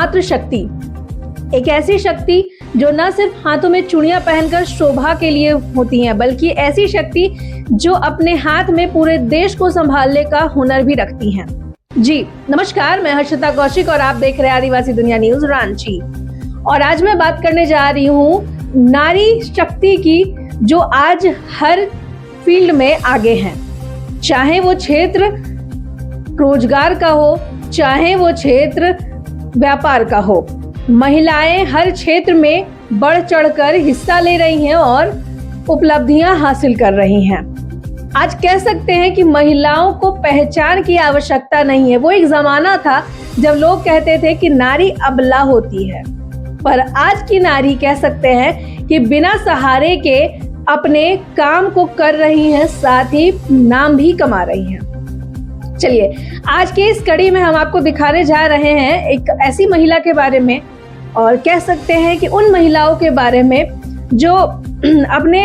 मातृशक्ति, एक ऐसी शक्ति जो न सिर्फ हाथों में चूड़ियां पहनकर शोभा के लिए होती हैं, बल्कि ऐसी शक्ति जो अपने हाथ में पूरे देश को संभालने का हुनर भी रखती हैं। जी नमस्कार, मैं हर्षिता कौशिक और आप देख रहे हैं आदिवासी दुनिया न्यूज रांची। और आज मैं बात करने जा रही हूँ नारी शक्ति की, जो आज हर फील्ड में आगे हैं, चाहे वो क्षेत्र रोजगार का हो, चाहे वो क्षेत्र व्यापार का हो। महिलाएं हर क्षेत्र में बढ़ चढ़कर हिस्सा ले रही हैं और उपलब्धियां हासिल कर रही हैं। आज कह सकते हैं कि महिलाओं को पहचान की आवश्यकता नहीं है। वो एक जमाना था जब लोग कहते थे कि नारी अबला होती है, पर आज की नारी कह सकते हैं कि बिना सहारे के अपने काम को कर रही हैं, साथ ही नाम भी कमा रही हैं। चलिए आज के इस कड़ी में हम आपको दिखाने जा रहे हैं एक ऐसी महिला के बारे में, और कह सकते हैं कि उन महिलाओं के बारे में जो अपने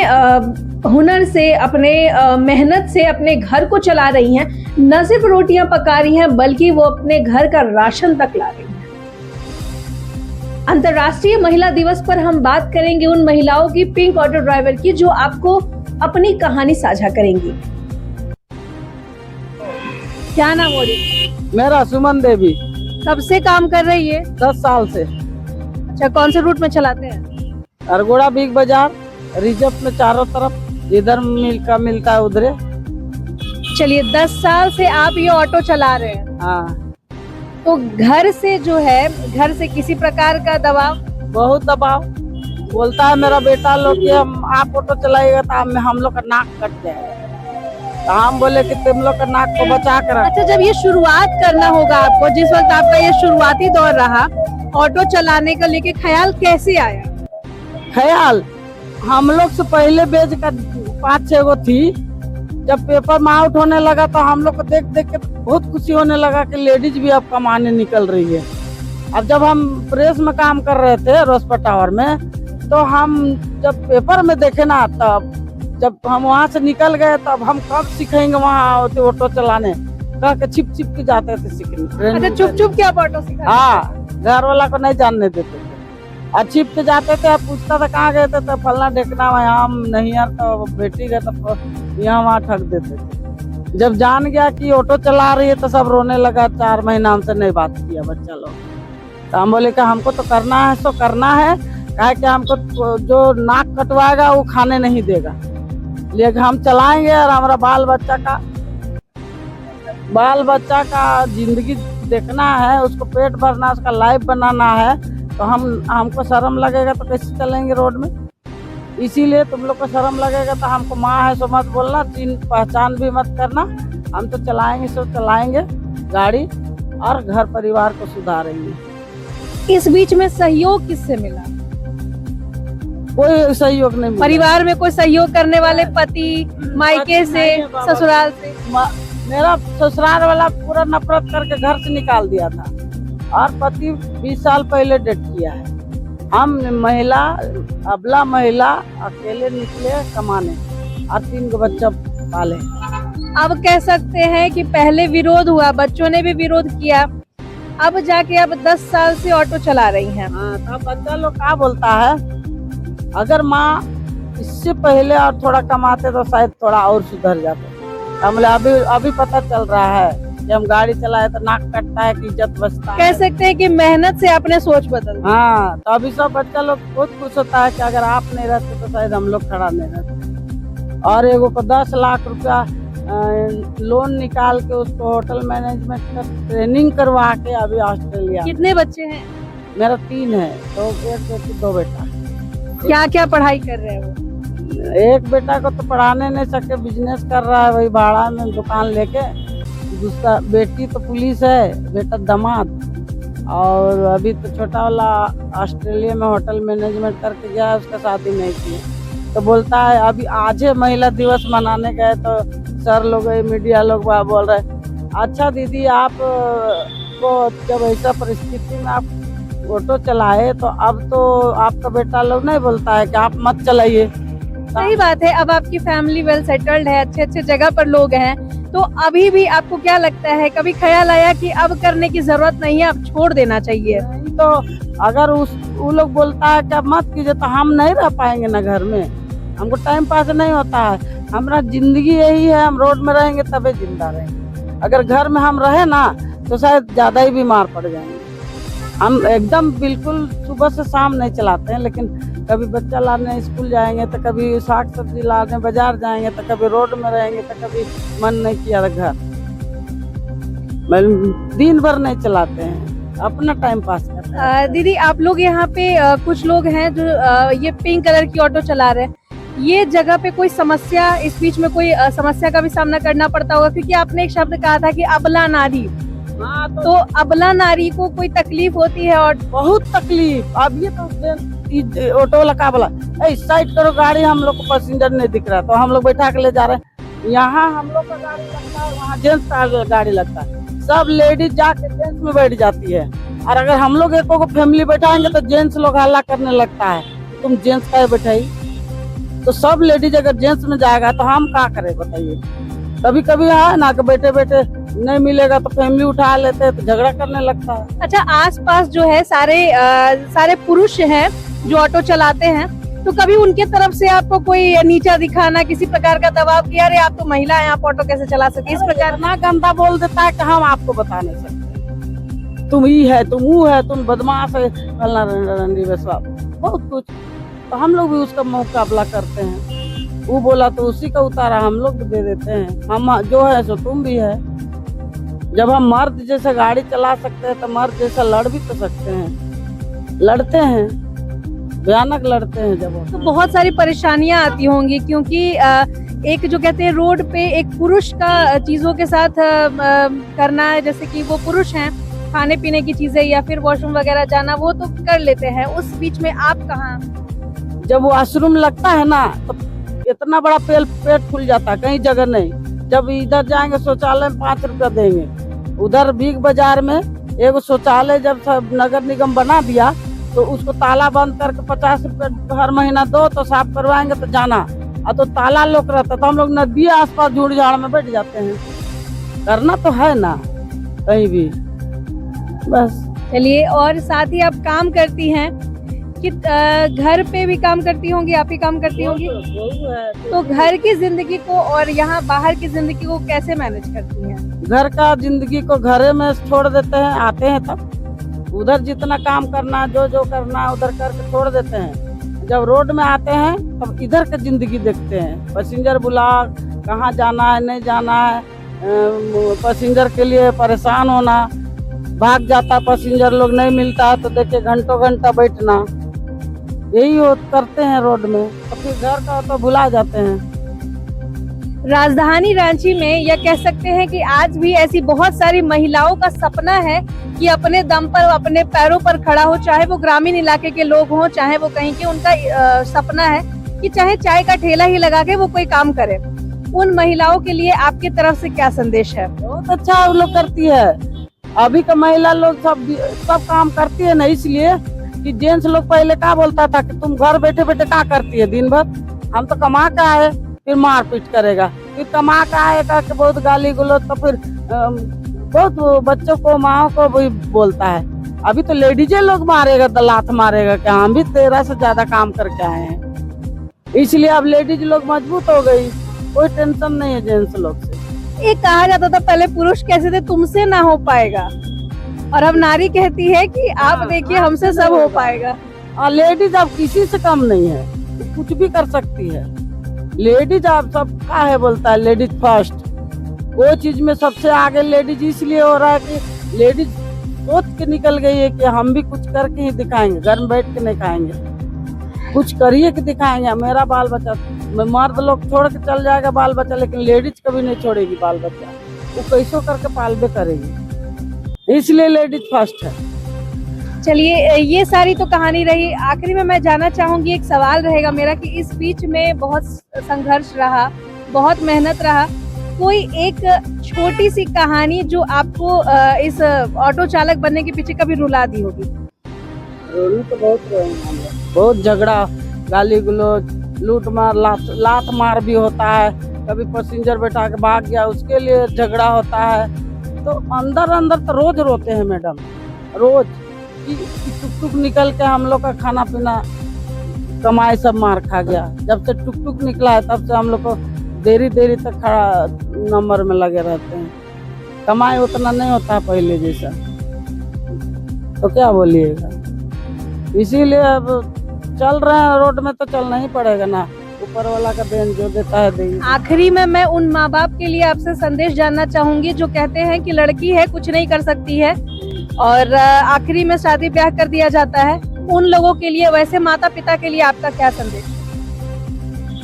हुनर से, अपने मेहनत से अपने घर को चला रही हैं। न सिर्फ रोटियां पका रही हैं, बल्कि वो अपने घर का राशन तक ला रही हैं। अंतर्राष्ट्रीय महिला दिवस पर हम बात करेंगे उन महिलाओं की, पिंक ऑटो ड्राइवर की, जो आपको अपनी कहानी साझा करेंगी। क्या नाम हो रही? मेरा सुमन देवी। कब से काम कर रही है? 10 साल से। अच्छा, कौन से रूट में चलाते हैं? अरगोड़ा बिग बाजार, रिजर्व में चारों तरफ, इधर मिलता है उधरे। चलिए 10 साल से आप ये ऑटो चला रहे हैं। हाँ। तो घर से जो है, घर से किसी प्रकार का दबाव? बहुत दबाव। बोलता है मेरा बेटा लोग कि आप ऑटो चलाइएगा तो हम लोग का नाक कट जाएगा। तो हम बोले कि तुम लोग का नाक को बचा कर। अच्छा, जब ये शुरुआत करना होगा आपको, जिस वक्त आपका ये शुरुआती दौर रहा ऑटो चलाने का, लेके ख्याल कैसे आया? ख्याल हम लोग से पहले बेच का 5-6 गो थी। जब पेपर में आउट होने लगा तो हम लोग को देख देख के बहुत खुशी होने लगा कि लेडीज भी अब कमाने निकल रही है। अब जब हम प्रेस में काम कर रहे थे रोस्पा टावर में, तो हम जब पेपर में देखे ना, तब जब हम वहाँ से निकल गए तब हम कब सीखेंगे वहाँ ऑटो चलाने, कह के छिप छिप के जाते थे सीखने। अच्छा, चुप चुप के आप ऑटो सीखा? हाँ, घर वाला को नहीं जानने देते थे। छिप के जाते थे, पूछता था कहाँ गए थे, तो फलना ढेकना हम नहीं यार, तो बेटी गए तो यहाँ वहाँ ठग देते थे। जब जान गया कि ऑटो चला रही है तो सब रोने लगा। 4 महीना हमसे नहीं बात किया बच्चा लोग। तो हम बोले कि हमको तो करना है, सो करना है। कहा कि हमको जो नाक कटवाएगा वो खाने नहीं देगा, लेकिन हम चलाएंगे और हमारा बाल बच्चा का जिंदगी देखना है, उसको पेट भरना, उसका लाइफ बनाना है। तो हमको शर्म लगेगा तो कैसे चलेंगे रोड में? इसीलिए तुम लोग को शर्म लगेगा तो हमको माँ है सो मत बोलना, चिन्ह पहचान भी मत करना। हम तो चलाएंगे गाड़ी और घर परिवार को सुधारेंगे। इस बीच में सहयोग किससे मिला? कोई सहयोग नहीं मिला। परिवार में कोई सहयोग करने वाले? पति, मायके से, ससुराल से? मेरा ससुराल वाला पूरा नफरत करके घर से निकाल दिया था, और पति 20 साल पहले डेथ किया है। हम अबला महिला अकेले निकले कमाने और 3 बच्चा पाले। अब कह सकते हैं कि पहले विरोध हुआ, बच्चों ने भी विरोध किया, अब जाके अब 10 साल से ऑटो चला रही हैं। हाँ, तो बच्चा लोग क्या बोलता है, अगर माँ इससे पहले और थोड़ा कमाते तो शायद थोड़ा और सुधर जाते। हमले अभी पता चल रहा है कि हम गाड़ी चलाए तो नाक कटता है कि इज्जत बचता है। कह सकते हैं कि मेहनत से आपने सोच बदल। हाँ, तो अभी सब बच्चा लोग बहुत खुश होता है कि अगर आप नहीं रहते तो शायद हम लोग खड़ा नहीं रहते। और एगो को 10 लाख रुपया लोन निकाल के उसको होटल मैनेजमेंट का ट्रेनिंग करवा के अभी ऑस्ट्रेलिया। कितने बच्चे हैं? मेरा 3 है, तो 1 बेटी 2 बेटा। क्या क्या पढ़ाई कर रहे हो? एक बेटा को तो पढ़ाने नहीं सके, बिजनेस कर रहा है वही भाड़ा में दुकान लेके। दूसरा बेटी तो पुलिस है, बेटा दामाद। और अभी तो छोटा वाला ऑस्ट्रेलिया में होटल मैनेजमेंट करके गया, उसका शादी नहीं किया। तो बोलता है अभी आज महिला दिवस मनाने गए तो सर लोग, मीडिया लोग बोल रहे, अच्छा दीदी आप को जब ऐसा परिस्थिति में आप ऑटो चलाए तो अब तो आपका बेटा लोग नहीं बोलता है कि आप मत चलाइए। सही बात है, अब आपकी फैमिली वेल सेटल्ड है, अच्छे अच्छे जगह पर लोग हैं, तो अभी भी आपको क्या लगता है, कभी ख्याल आया कि अब करने की जरूरत नहीं है, अब छोड़ देना चाहिए? नहीं तो अगर वो लोग बोलता है कि अब मत कीजिए तो हम नहीं रह पाएंगे ना घर में। हमको टाइम पास नहीं होता है, हमारा जिंदगी यही है, हम रोड में रहेंगे तभी जिंदा रहेंगे। अगर घर में हम रहे ना तो शायद ज्यादा ही बीमार पड़ जाएंगे। हम एकदम बिल्कुल सुबह से शाम नहीं चलाते हैं, लेकिन कभी बच्चा लाने स्कूल जाएंगे तो कभी साग सब्जी लाने बाजार जाएंगे तो कभी रोड में रहेंगे तो कभी मन नहीं किया तो घर। दिन भर नहीं चलाते हैं, अपना टाइम पास करते हैं। दीदी, आप लोग यहाँ पे कुछ लोग हैं जो ये पिंक कलर की ऑटो चला रहे हैं, ये जगह पे कोई समस्या, इस बीच में कोई समस्या का भी सामना करना पड़ता होगा? क्योंकि आपने एक शब्द कहा था कि अबला नारी, हाँ तो अबला नारी को कोई तकलीफ होती है? और बहुत तकलीफ। अब ये तो ऑटो वाला का बोला इस साइड करो गाड़ी, हम लोग को पैसेंजर नहीं दिख रहा तो हम लोग बैठा के ले जा रहे हैं। यहाँ हम लोग का गाड़ी लगता है, वहाँ जेंट्स का गाड़ी लगता है, सब लेडीज जाके जेंट्स में बैठ जाती है। और अगर हम लोग एक को फैमिली बैठाएंगे तो जेंट्स लोग हल्ला करने लगता है, तुम जेंट्स का बैठाई। तो सब लेडीज अगर जेंट्स में जाएगा तो हम क्या करें बताइए? कभी कभी है ना कि बैठे बैठे नहीं मिलेगा तो फैमिली उठा लेते हैं तो झगड़ा करने लगता है। अच्छा, आसपास जो है सारे पुरुष हैं जो ऑटो चलाते हैं, तो कभी उनके तरफ से आपको कोई नीचा दिखाना, किसी प्रकार का दबाव कि अरे आप तो महिला हैं, आप ऑटो कैसे चला सकते, इस प्रकार? ना गंदा बोल देता है कि हम आपको बता नहीं सकते, तुम ही है, तुम वो है, तुम बदमाश है, बहुत कुछ। तो हम लोग भी उसका मुकाबला करते हैं। वो बोला तो उसी का उतारा हम लोग भी दे देते हैं। हम जो है सो तुम भी है। जब हम मर्द जैसे गाड़ी चला सकते हैं तो मर्द जैसा लड़ भी तो सकते हैं, लड़ते हैं, भयानक लड़ते हैं। जब तो बहुत सारी परेशानियां आती होंगी, क्योंकि एक जो कहते हैं रोड पे एक पुरुष का चीजों के साथ करना है, जैसे कि वो पुरुष हैं, खाने पीने की चीजें या फिर वॉशरूम वगैरह जाना वो तो कर लेते हैं, उस बीच में आप कहाँ? जब वॉशरूम लगता है ना तो इतना बड़ा पेट फूल जाता है, कहीं जगह नहीं। जब इधर जाएंगे शौचालय में 5 रुपया देंगे, उधर बिग बाजार में एक शौचालय जब सब नगर निगम बना दिया तो उसको ताला बंद करके 50 रुपया हर महीना दो तो साफ करवाएंगे तो जाना। और तो ताला लोग रहता तो हम लोग नदी आसपास झूड़ झाड़ में बैठ जाते हैं। करना तो है ना कहीं भी, बस। चलिए, और साथ ही आप काम करती हैं कि घर पे भी काम करती होंगी, आप ही काम करती होंगी, तो घर की जिंदगी को और यहाँ बाहर की जिंदगी को कैसे मैनेज करती हैं? घर का जिंदगी को घरे में छोड़ देते हैं, आते हैं तब उधर जितना काम करना जो करना उधर करके छोड़ देते हैं। जब रोड में आते हैं तब इधर की जिंदगी देखते हैं, पैसेंजर बुला, कहाँ जाना है नहीं जाना है, पैसेंजर के लिए परेशान होना, भाग जाता पैसेंजर लोग नहीं मिलता है तो देखिए घंटों घंटा बैठना, यही करते हैं रोड में। तो फिर घर का तो भुला जाते हैं। राजधानी रांची में यह कह सकते हैं कि आज भी ऐसी बहुत सारी महिलाओं का सपना है कि अपने दम पर, अपने पैरों पर खड़ा हो, चाहे वो ग्रामीण इलाके के लोग हों, चाहे वो कहीं के, उनका सपना है कि चाहे चाय का ठेला ही लगा के वो कोई काम करे। उन महिलाओं के लिए आपकी तरफ से क्या संदेश है? बहुत अच्छा वो लोग करती है। अभी का महिला लोग सब काम करती है ना, इसलिए कि जेंट्स लोग पहले क्या बोलता था कि तुम घर बैठे बैठे क्या करती है दिन भर, हम तो कमा के आए, फिर मार पीट करेगा, फिर कमा के आएगा कि बहुत गाली गलौज, तो फिर बहुत बच्चों को माओ को भी बोलता है। अभी तो लेडीजे लोग मारेगा तो लात मारेगा कि हम भी 13 से ज्यादा काम करके आए हैं, इसलिए अब लेडीज लोग मजबूत हो गई, कोई टेंशन नहीं है जेंट्स लोग से। एक कहा जाता था पहले पुरुष कैसे थे, तुमसे ना हो पाएगा, और अब नारी कहती है कि आप देखिए हमसे सब हो पाएगा। लेडीज अब किसी से कम नहीं है, कुछ भी कर सकती है। लेडीज अब सब क्या है बोलता है, लेडीज फर्स्ट, वो चीज में सबसे आगे लेडीज इसलिए हो रहा है कि लेडीज सोच के निकल गई है कि हम भी कुछ करके ही दिखाएंगे, घर में बैठ के नहीं खाएंगे, कुछ करिए कि दिखाएंगे। मेरा बाल बच्चा, मर्द लोग छोड़ के चल जाएगा बाल बच्चा, लेकिन लेडीज कभी नहीं छोड़ेगी बाल बच्चा, वो कैसो करके पालबे करेगी, इसलिए लेडीज फर्स्ट है। चलिए, ये सारी तो कहानी रही। आखिरी में मैं जानना चाहूंगी, एक सवाल रहेगा मेरा कि इस बीच में बहुत संघर्ष रहा, बहुत मेहनत रहा, कोई एक छोटी सी कहानी जो आपको इस ऑटो चालक बनने के पीछे कभी रुला दी होगी? रोनी तो बहुत रहे हैं हम लोग, बहुत झगड़ा, गाली गलौज, लूट मार, लात मार भी होता है, कभी पैसेंजर बैठा के भाग गया उसके लिए झगड़ा होता है। तो अंदर अंदर तो रोज रोते हैं मैडम, रोज कि टुक टुक निकल के हम लोग का खाना पीना कमाई सब मार खा गया। जब से टुक टुक निकला है तब से हम लोग को देरी देरी तक खड़ा नंबर में लगे रहते हैं। कमाई उतना नहीं होता है पहले जैसा, तो क्या बोलिएगा। इसीलिए अब चल रहे हैं रोड में, तो चलना ही पड़ेगा ना, ऊपर वाला का देन जो देता है देंगे। आखिरी में मैं उन माँ बाप के लिए आपसे संदेश जानना चाहूंगी जो कहते हैं कि लड़की है कुछ नहीं कर सकती है और आखिरी में शादी ब्याह कर दिया जाता है, उन लोगों के लिए, वैसे माता पिता के लिए आपका क्या संदेश?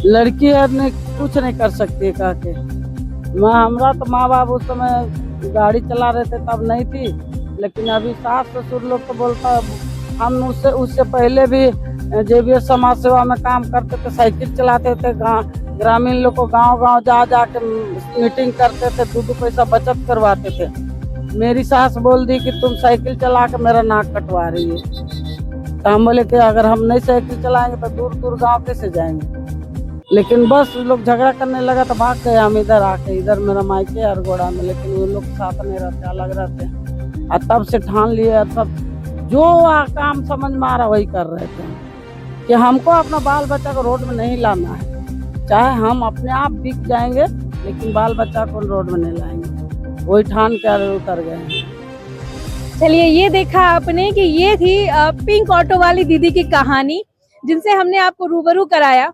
लड़की है नहीं कुछ नहीं कर सकती कह के। हमरा तो माँ बाप उस समय गाड़ी चला रहे थे तब नहीं थी, लेकिन अभी सास ससुर लोग तो बोलता हम उससे पहले भी जेबीएस समाज सेवा में काम करते थे, साइकिल चलाते थे, ग्रामीण लोग को गांव जा के मीटिंग करते थे, 2 पैसा बचत करवाते थे। मेरी सास बोल दी कि तुम साइकिल चला के मेरा नाक कटवा रही है। तो हम बोले कि अगर हम नहीं साइकिल चलाएंगे तो दूर दूर गांव कैसे जाएंगे। लेकिन बस लोग झगड़ा करने लगा तो भाग गए हम इधर आके, इधर मेरा मायके अरगोड़ा में, लेकिन वो लोग साथ नहीं रहते, अलग रहते हैं। और तब से ठान लिए, तब जो काम समझ में आ रहा वही कर रहे थे कि हमको अपना बाल बच्चा को रोड में नहीं लाना है, चाहे हम अपने आप बिक जाएंगे लेकिन बाल बच्चा को रोड में नहीं लाएंगे। वही ठान के उतर गए हैं। चलिए, ये देखा आपने कि ये थी पिंक ऑटो वाली दीदी की कहानी जिनसे हमने आपको रूबरू कराया।